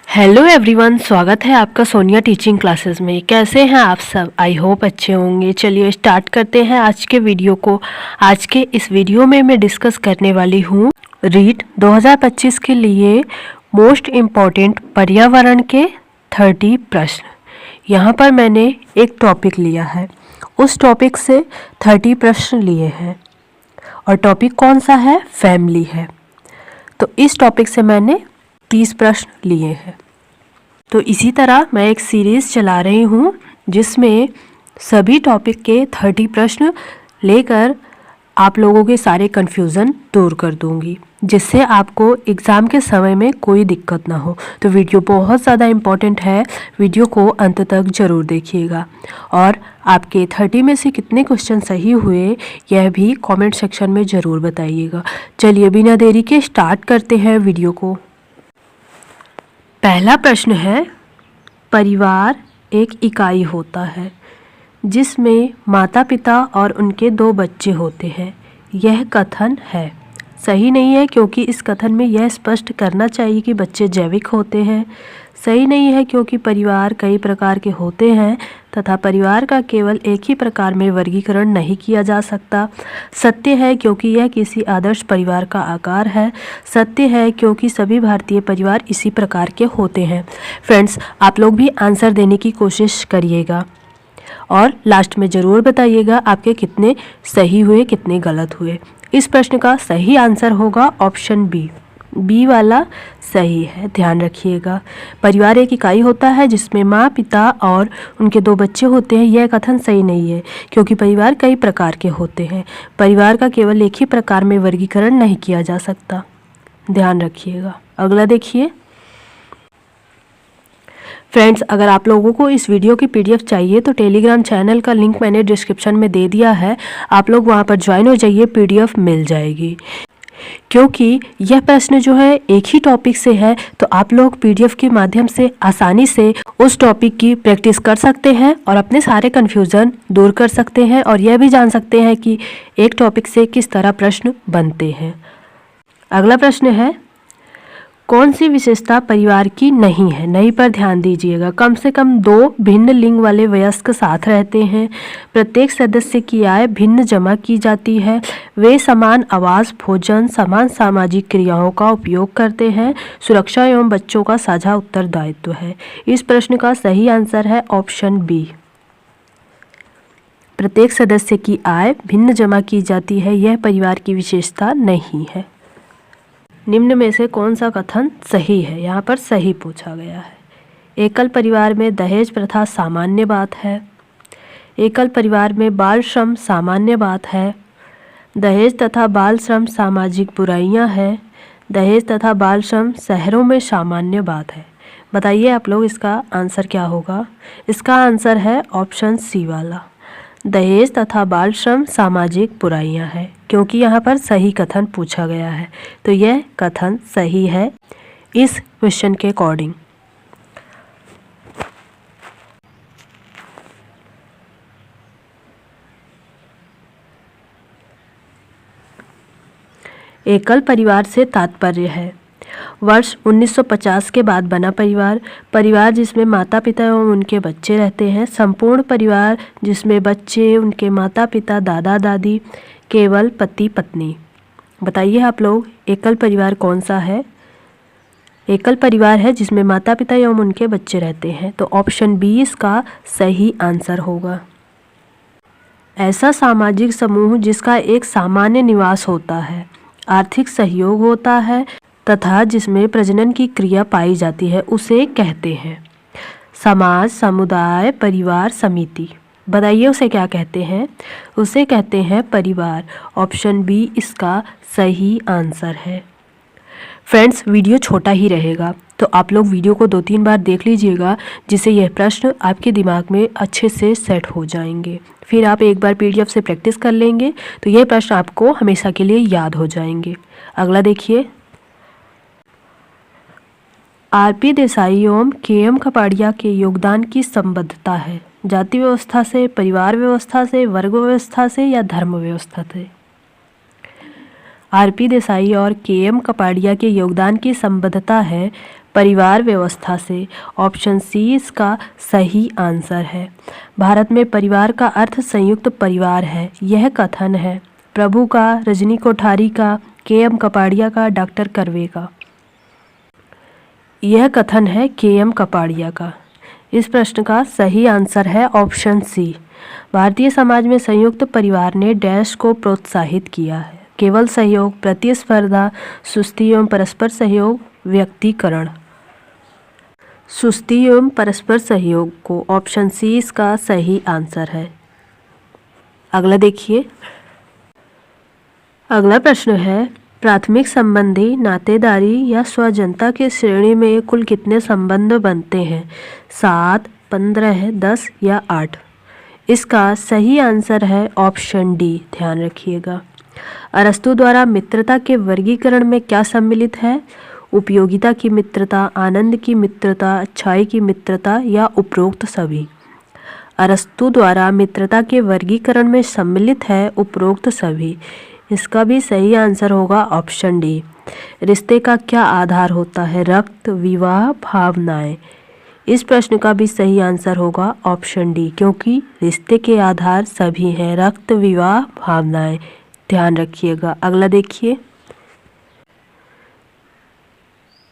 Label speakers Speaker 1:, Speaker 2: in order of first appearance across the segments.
Speaker 1: Hello everyone, स्वागत है आपका सोनिया टीचिंग क्लासेस में। कैसे हैं आप सब? आई होप अच्छे होंगे। चलिए स्टार्ट करते हैं आज के वीडियो को। आज के इस वीडियो में मैं डिस्कस करने वाली हूँ रीट 2025 के लिए मोस्ट इम्पॉर्टेंट पर्यावरण के 30 प्रश्न। यहाँ पर मैंने एक टॉपिक लिया है, उस टॉपिक से 30 प्रश्न लिए हैं और टॉपिक कौन सा है? फैमिली है। तो इस टॉपिक से मैंने 30 प्रश्न लिए हैं। तो इसी तरह मैं एक सीरीज़ चला रही हूँ जिसमें सभी टॉपिक के 30 प्रश्न लेकर आप लोगों के सारे कन्फ्यूज़न दूर कर दूँगी, जिससे आपको एग्ज़ाम के समय में कोई दिक्कत ना हो। तो वीडियो बहुत ज़्यादा इम्पॉर्टेंट है, वीडियो को अंत तक ज़रूर देखिएगा। और आपके 30 में से कितने क्वेश्चन सही हुए यह भी कमेंट सेक्शन में ज़रूर बताइएगा। चलिए बिना देरी के स्टार्ट करते हैं वीडियो को। पहला प्रश्न है, परिवार एक इकाई होता है जिसमें माता पिता और उनके 2 बच्चे होते हैं। यह कथन है। सही नहीं है, क्योंकि इस कथन में यह स्पष्ट करना चाहिए कि बच्चे जैविक होते हैं। सही नहीं है, क्योंकि परिवार कई प्रकार के होते हैं तथा परिवार का केवल एक ही प्रकार में वर्गीकरण नहीं किया जा सकता। सत्य है, क्योंकि यह किसी आदर्श परिवार का आकार है। सत्य है, क्योंकि सभी भारतीय परिवार इसी प्रकार के होते हैं। फ्रेंड्स, आप लोग भी आंसर देने की कोशिश करिएगा और लास्ट में ज़रूर बताइएगा आपके कितने सही हुए, कितने गलत हुए। इस प्रश्न का सही आंसर होगा ऑप्शन बी वाला सही है, ध्यान रखिएगा। परिवार एक इकाई होता है जिसमें माँ पिता और उनके 2 बच्चे होते हैं। यह कथन सही नहीं है, क्योंकि परिवार कई प्रकार के होते हैं। परिवार का केवल एक ही प्रकार में वर्गीकरण नहीं किया जा सकता, ध्यान रखिएगा। अगला देखिए फ्रेंड्स, अगर आप लोगों को इस वीडियो की PDF चाहिए तो टेलीग्राम चैनल का लिंक मैंने डिस्क्रिप्शन में दे दिया है, आप लोग वहां पर ज्वाइन हो जाइए, PDF मिल जाएगी। क्योंकि यह प्रश्न जो है एक ही टॉपिक से है, तो आप लोग PDF के माध्यम से आसानी से उस टॉपिक की प्रैक्टिस कर सकते हैं और अपने सारे कन्फ्यूज़न दूर कर सकते हैं और यह भी जान सकते हैं कि एक टॉपिक से किस तरह प्रश्न बनते हैं। अगला प्रश्न है, कौन सी विशेषता परिवार की नहीं है? नहीं पर ध्यान दीजिएगा। कम से कम 2 भिन्न लिंग वाले वयस्क साथ रहते हैं। प्रत्येक सदस्य की आय भिन्न जमा की जाती है। वे समान आवास, भोजन, समान सामाजिक क्रियाओं का उपयोग करते हैं। सुरक्षा एवं बच्चों का साझा उत्तरदायित्व है। इस प्रश्न का सही आंसर है ऑप्शन बी। प्रत्येक सदस्य की आय भिन्न जमा की जाती है, यह परिवार की विशेषता नहीं है। निम्न में से कौन सा कथन सही है? यहाँ पर सही पूछा गया है। एकल परिवार में दहेज प्रथा सामान्य बात है। एकल परिवार में बाल श्रम सामान्य बात है। दहेज तथा बाल श्रम सामाजिक बुराइयां हैं। दहेज तथा बाल श्रम शहरों में सामान्य बात है। बताइए आप लोग, इसका आंसर क्या होगा? इसका आंसर है ऑप्शन सी वाला, दहेज तथा बाल श्रम सामाजिक बुराइयां हैं, क्योंकि यहाँ पर सही कथन पूछा गया है। तो यह कथन सही है इस क्वेश्चन के अकॉर्डिंग। एकल परिवार से तात्पर्य है वर्ष 1950 के बाद बना परिवार, परिवार जिसमें माता पिता एवं उनके बच्चे रहते हैं। संपूर्ण परिवार जिसमें बच्चे, उनके माता पिता, दादा दादी, केवल पति पत्नी। बताइए आप लोग, एकल परिवार कौन सा है? एकल परिवार है जिसमें माता पिता एवं उनके बच्चे रहते हैं, तो ऑप्शन बी इसका सही आंसर होगा। ऐसा सामाजिक समूह जिसका एक सामान्य निवास होता है, आर्थिक सहयोग होता है तथा जिसमें प्रजनन की क्रिया पाई जाती है, उसे कहते हैं समाज, समुदाय, परिवार, समिति। बताइए उसे क्या कहते हैं? उसे कहते हैं परिवार। ऑप्शन बी इसका सही आंसर है। फ्रेंड्स, वीडियो छोटा ही रहेगा, तो आप लोग वीडियो को 2-3 बार देख लीजिएगा, जिससे यह प्रश्न आपके दिमाग में अच्छे से सेट हो जाएंगे। फिर आप एक बार PDF से प्रैक्टिस कर लेंगे तो यह प्रश्न आपको हमेशा के लिए याद हो जाएंगे। अगला देखिए, RP देसाई एवं KM कपाड़िया के योगदान की संबद्धता है जाति व्यवस्था से, परिवार व्यवस्था से, वर्ग व्यवस्था से या धर्म व्यवस्था से? RP देसाई और KM कपाड़िया के योगदान की संबद्धता है परिवार व्यवस्था से। ऑप्शन सी इसका सही आंसर है। भारत में परिवार का अर्थ संयुक्त परिवार है। यह कथन है प्रभु का, रजनी कोठारी का, के.एम. कपाड़िया का, डॉक्टर कर्वे का। यह कथन है के.एम. कपाड़िया का। इस प्रश्न का सही आंसर है ऑप्शन सी। भारतीय समाज में संयुक्त परिवार ने डैश को प्रोत्साहित किया है। केवल सहयोग, प्रतिस्पर्धा, सुस्ती एवं परस्पर सहयोग, व्यक्तिकरण। सुस्ती एवं परस्पर सहयोग को ऑप्शन सी इसका सही आंसर है। अगला देखिए, अगला प्रश्न है प्राथमिक संबंधी, नातेदारी या स्वजनता की श्रेणी में कुल कितने संबंध बनते हैं? 7, 15, 10 या 8? इसका सही आंसर है ऑप्शन डी। ध्यान रखिएगा। अरस्तु द्वारा मित्रता के वर्गीकरण में क्या सम्मिलित है? उपयोगिता की मित्रता, आनंद की मित्रता, अच्छाई की मित्रता या उपरोक्त सभी? अरस्तु द्वारा मित्रता के वर्गीकरण में सम्मिलित है उपरोक्त सभी। इसका भी सही आंसर होगा ऑप्शन डी। रिश्ते का क्या आधार होता है? रक्त, विवाह, भावनाएं। इस प्रश्न का भी सही आंसर होगा ऑप्शन डी, क्योंकि रिश्ते के आधार सभी हैं, रक्त, विवाह, भावनाएं। ध्यान रखिएगा। अगला देखिए,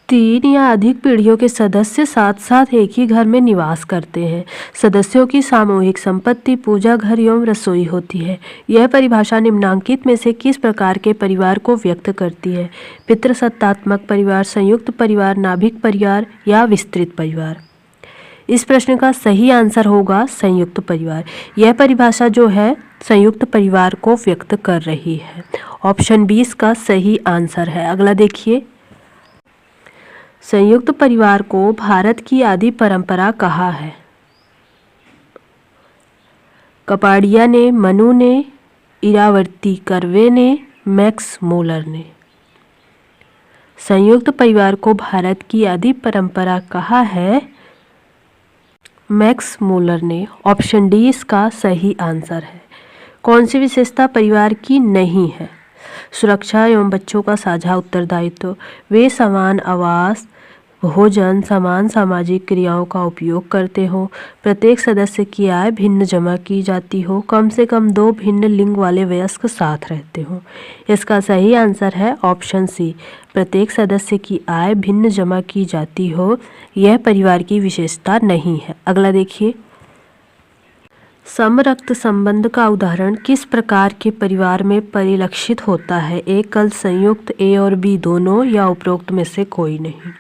Speaker 1: 3 या अधिक पीढ़ियों के सदस्य साथ साथ एक ही घर में निवास करते हैं। सदस्यों की सामूहिक संपत्ति पूजा घर एवं रसोई होती है। यह परिभाषा निम्नांकित में से किस प्रकार के परिवार को व्यक्त करती है? पितृसत्तात्मक परिवार, संयुक्त परिवार, नाभिक परिवार या विस्तृत परिवार? इस प्रश्न का सही आंसर होगा संयुक्त परिवार। यह परिभाषा जो है संयुक्त परिवार को व्यक्त कर रही है। ऑप्शन 20 का सही आंसर है। अगला देखिए, संयुक्त परिवार को भारत की आदि परंपरा कहा है? कपाड़िया ने, मनु ने, इरावती कर्वे ने, मैक्स मूलर ने। संयुक्त परिवार को भारत की आदि परंपरा कहा है मैक्स मूलर ने। ऑप्शन डी इसका सही आंसर है। कौन सी विशेषता परिवार की नहीं है? सुरक्षा एवं बच्चों का साझा उत्तरदायित्व, वे समान आवास, भोजन, समान सामाजिक क्रियाओं का उपयोग करते हो, प्रत्येक सदस्य की आय भिन्न जमा की जाती हो, कम से कम 2 भिन्न लिंग वाले वयस्क साथ रहते हो। इसका सही आंसर है ऑप्शन सी। प्रत्येक सदस्य की आय भिन्न जमा की जाती हो, यह परिवार की विशेषता नहीं है। अगला देखिए, समरक्त संबंध का उदाहरण किस प्रकार के परिवार में परिलक्षित होता है? एकल, संयुक्त, ए और बी दोनों या उपरोक्त में से कोई नहीं?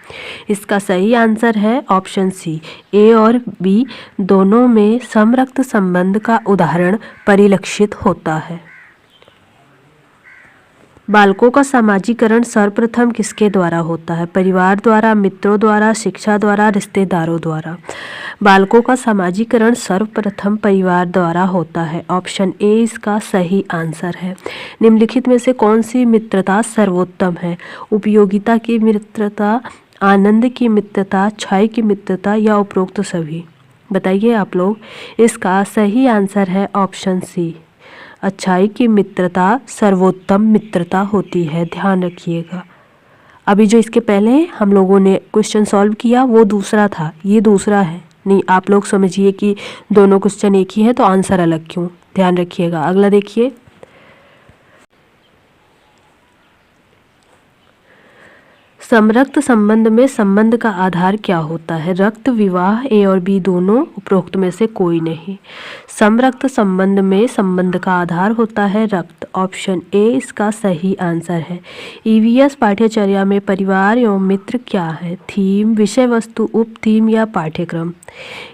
Speaker 1: इसका सही आंसर है ऑप्शन सी। ए और बी दोनों में समरक्त संबंध का उदाहरण परिलक्षित होता है। बालकों का समाजीकरण सर्वप्रथम किसके द्वारा होता है? परिवार द्वारा, मित्रों द्वारा, शिक्षा द्वारा, रिश्तेदारों द्वारा? बालकों का समाजीकरण सर्वप्रथम परिवार द्वारा होता है। ऑप्शन ए इसका सही आंसर है। निम्नलिखित में से कौन सी मित्रता सर्वोत्तम है? उपयोगिता की मित्रता, आनंद की मित्रता, अच्छाई की मित्रता या उपरोक्त सभी? बताइए आप लोग। इसका सही आंसर है ऑप्शन सी। अच्छाई की मित्रता सर्वोत्तम मित्रता होती है। ध्यान रखिएगा। अभी जो इसके पहले हम लोगों ने क्वेश्चन सॉल्व किया वो दूसरा था, ये दूसरा है। नहीं, आप लोग समझिए कि दोनों क्वेश्चन एक ही है तो आंसर अलग क्यों। ध्यान रखिएगा। अगला देखिए, समरक्त संबंध में संबंध का आधार क्या होता है? रक्त, विवाह, ए और बी दोनों, उपरोक्त में से कोई नहीं? समरक्त संबंध में संबंध का आधार होता है रक्त। ऑप्शन ए इसका सही आंसर है। ईवीएस पाठ्यचर्या में परिवार एवं मित्र क्या है? थीम, विषय वस्तु, उप थीम या पाठ्यक्रम?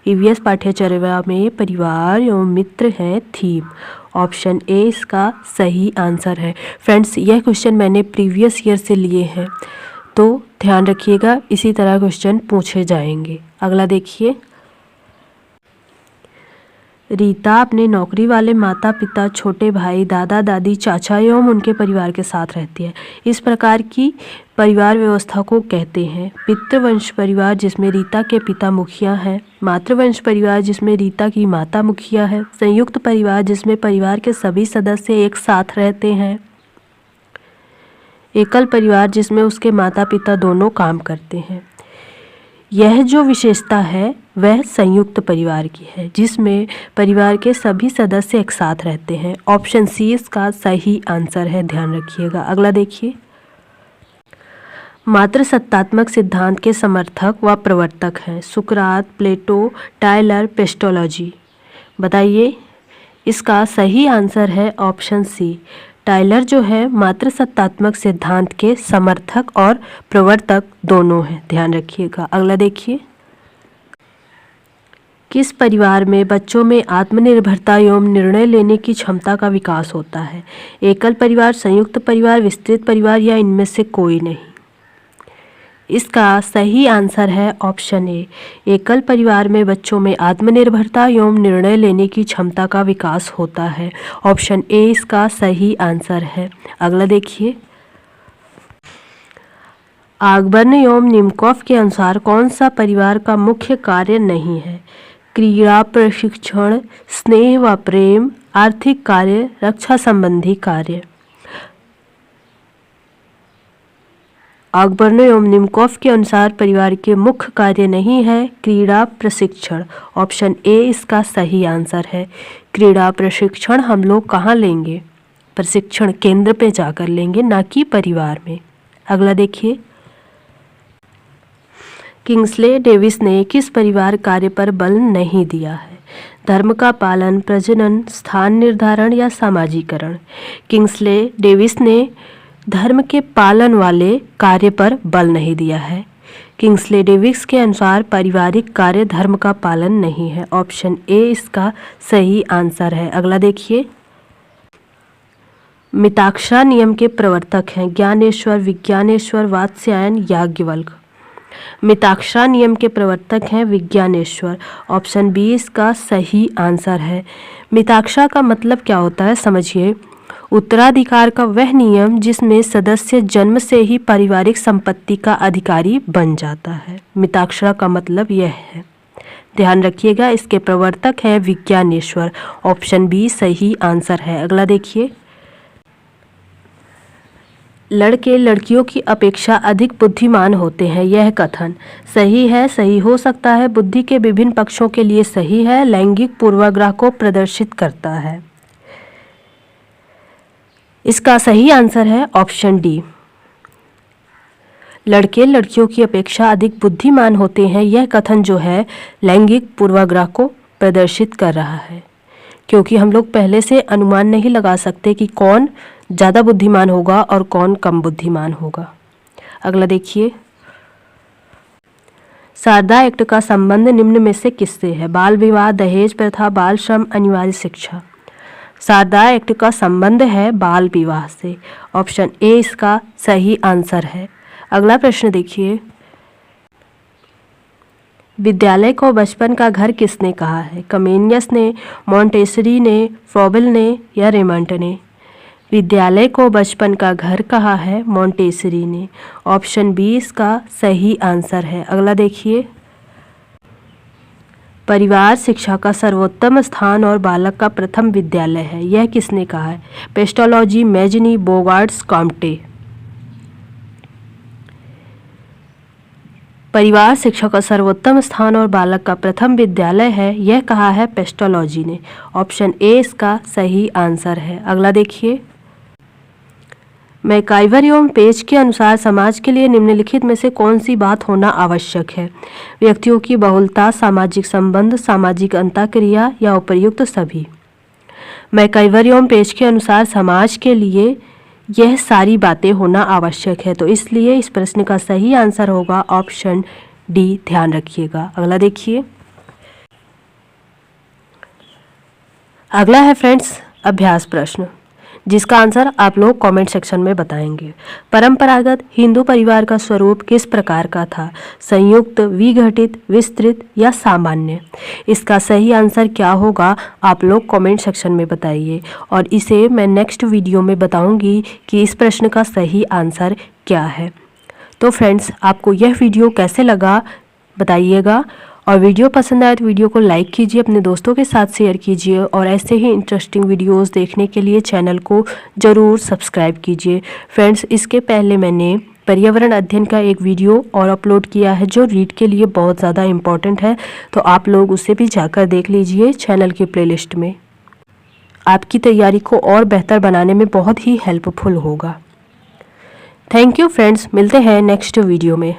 Speaker 1: ईवीएस पाठ्यचर्या में परिवार एवं मित्र हैं थीम। ऑप्शन ए इसका सही आंसर है। फ्रेंड्स, यह क्वेश्चन मैंने प्रीवियस ईयर से लिए हैं, तो ध्यान रखिएगा, इसी तरह क्वेश्चन पूछे जाएंगे। अगला देखिए, रीता अपने नौकरी वाले माता पिता, छोटे भाई, दादा दादी, चाचा एवं उनके परिवार के साथ रहती है। इस प्रकार की परिवार व्यवस्था को कहते हैं पितृवंश परिवार, जिसमें रीता के पिता मुखिया हैं, मातृवंश परिवार जिसमें रीता की माता मुखिया है, संयुक्त परिवार जिसमें परिवार के सभी सदस्य एक साथ रहते हैं, एकल परिवार जिसमें उसके माता पिता दोनों काम करते हैं। यह जो विशेषता है वह संयुक्त परिवार की है, जिसमें परिवार के सभी सदस्य एक साथ रहते हैं। ऑप्शन सी इसका सही आंसर है, ध्यान रखिएगा। अगला देखिए, मातृसत्तात्मक सिद्धांत के समर्थक व प्रवर्तक हैं सुकरात, प्लेटो, टायलर, पेस्टोलॉजी। बताइए, इसका सही आंसर है ऑप्शन सी। टायलर जो है मातृसत्तात्मक सिद्धांत के समर्थक और प्रवर्तक दोनों हैं, ध्यान रखिएगा। अगला देखिए, किस परिवार में बच्चों में आत्मनिर्भरता एवं निर्णय लेने की क्षमता का विकास होता है? एकल परिवार, संयुक्त परिवार, विस्तृत परिवार या इनमें से कोई नहीं? इसका सही आंसर है ऑप्शन ए। एकल परिवार में बच्चों में आत्मनिर्भरता एवं निर्णय लेने की क्षमता का विकास होता है। ऑप्शन ए इसका सही आंसर है। अगला देखिए, आगबर्न एवं निमकॉफ के अनुसार कौन सा परिवार का मुख्य कार्य नहीं है? क्रीड़ा, प्रशिक्षण, स्नेह व प्रेम, आर्थिक कार्य, रक्षा संबंधी कार्य। आगबर्न एवं निमकॉफ के अनुसार परिवार के मुख्य कार्य नहीं है क्रीड़ा प्रशिक्षण। ऑप्शन ए इसका सही आंसर है। क्रीड़ा प्रशिक्षण हम लोग कहाँ लेंगे? प्रशिक्षण केंद्र पे जाकर लेंगे, ना कि परिवार में। अगला देखिए, किंग्सले डेविस ने किस परिवार कार्य पर बल नहीं दिया है? धर्म का पालन, प्रजनन, स्थान निर्धारण या सामाजिकरण। किंग्सले डेविस ने धर्म के पालन वाले कार्य पर बल नहीं दिया है। किंग्सले डेविस के अनुसार पारिवारिक कार्य धर्म का पालन नहीं है। ऑप्शन ए इसका सही आंसर है। अगला देखिए, मिताक्षरा नियम के प्रवर्तक हैं ज्ञानेश्वर, विज्ञानेश्वर, वात्स्यायन, याज्ञवल्क्य। मिताक्षरा नियम के प्रवर्तक हैं विज्ञानेश्वर। ऑप्शन बी इसका सही आंसर है। मिताक्षरा का मतलब क्या होता है समझिए। उत्तराधिकार का वह नियम जिसमें सदस्य जन्म से ही पारिवारिक संपत्ति का अधिकारी बन जाता है। मिताक्षरा का मतलब यह है, ध्यान रखिएगा। इसके प्रवर्तक हैं विज्ञानेश्वर। ऑप्शन बी सही आंसर है। अगला देखिए, लड़के लड़कियों की अपेक्षा अधिक बुद्धिमान होते हैं, यह कथन सही है, सही हो सकता है, बुद्धि के विभिन्न पक्षों के लिए सही है, लैंगिक पूर्वाग्रह को प्रदर्शित करता है? इसका सही आंसर है ऑप्शन डी। लड़के लड़कियों की अपेक्षा अधिक बुद्धिमान होते हैं, यह कथन जो है लैंगिक पूर्वाग्रह को प्रदर्शित कर रहा है, क्योंकि हम लोग पहले से अनुमान नहीं लगा सकते कि कौन ज़्यादा बुद्धिमान होगा और कौन कम बुद्धिमान होगा। अगला देखिए, शारदा एक्ट का संबंध निम्न में से किससे है? बाल विवाह, दहेज प्रथा, बाल श्रम, अनिवार्य शिक्षा। शारदा एक्ट का संबंध है बाल विवाह से। ऑप्शन ए इसका सही आंसर है। अगला प्रश्न देखिए, विद्यालय को बचपन का घर किसने कहा है? कमेनियस ने, मॉन्टेसरी ने, फ्रॉबेल ने या रेमंड ने? विद्यालय को बचपन का घर कहा है मॉन्टेसरी ने। ऑप्शन बी इसका सही आंसर है। अगला देखिए, परिवार शिक्षा का सर्वोत्तम स्थान और बालक का प्रथम विद्यालय है, यह किसने कहा है? Pestalozzi, Mazzini, Bogardus, Comte. परिवार शिक्षा का सर्वोत्तम स्थान और बालक का प्रथम विद्यालय है, यह कहा है पेस्टोलॉजी ने। ऑप्शन ए इसका सही आंसर है। अगला देखिए, मैकाइवर एवं पेज के अनुसार समाज के लिए निम्नलिखित में से कौन सी बात होना आवश्यक है? व्यक्तियों की बहुलता, सामाजिक संबंध, सामाजिक अंतःक्रिया या उपर्युक्त सभी? मैकाइवर एवं पेज के अनुसार समाज के लिए यह सारी बातें होना आवश्यक है, तो इसलिए इस प्रश्न का सही आंसर होगा ऑप्शन डी, ध्यान रखिएगा। अगला देखिए, अगला है फ्रेंड्स अभ्यास प्रश्न, जिसका आंसर आप लोग कमेंट सेक्शन में बताएंगे। परंपरागत हिंदू परिवार का स्वरूप किस प्रकार का था? संयुक्त, विघटित, विस्तृत या सामान्य? इसका सही आंसर क्या होगा आप लोग कमेंट सेक्शन में बताइए, और इसे मैं नेक्स्ट वीडियो में बताऊंगी कि इस प्रश्न का सही आंसर क्या है। तो फ्रेंड्स, आपको यह वीडियो कैसे लगा बताइएगा, और वीडियो पसंद आए तो वीडियो को लाइक कीजिए, अपने दोस्तों के साथ शेयर कीजिए, और ऐसे ही इंटरेस्टिंग वीडियोस देखने के लिए चैनल को ज़रूर सब्सक्राइब कीजिए। फ्रेंड्स, इसके पहले मैंने पर्यावरण अध्ययन का एक वीडियो और अपलोड किया है जो रीड के लिए बहुत ज़्यादा इम्पॉर्टेंट है, तो आप लोग उसे भी जाकर देख लीजिए चैनल की प्लेलिस्ट में। आपकी तैयारी को और बेहतर बनाने में बहुत ही हेल्पफुल होगा। थैंक यू फ्रेंड्स, मिलते हैं नेक्स्ट वीडियो में।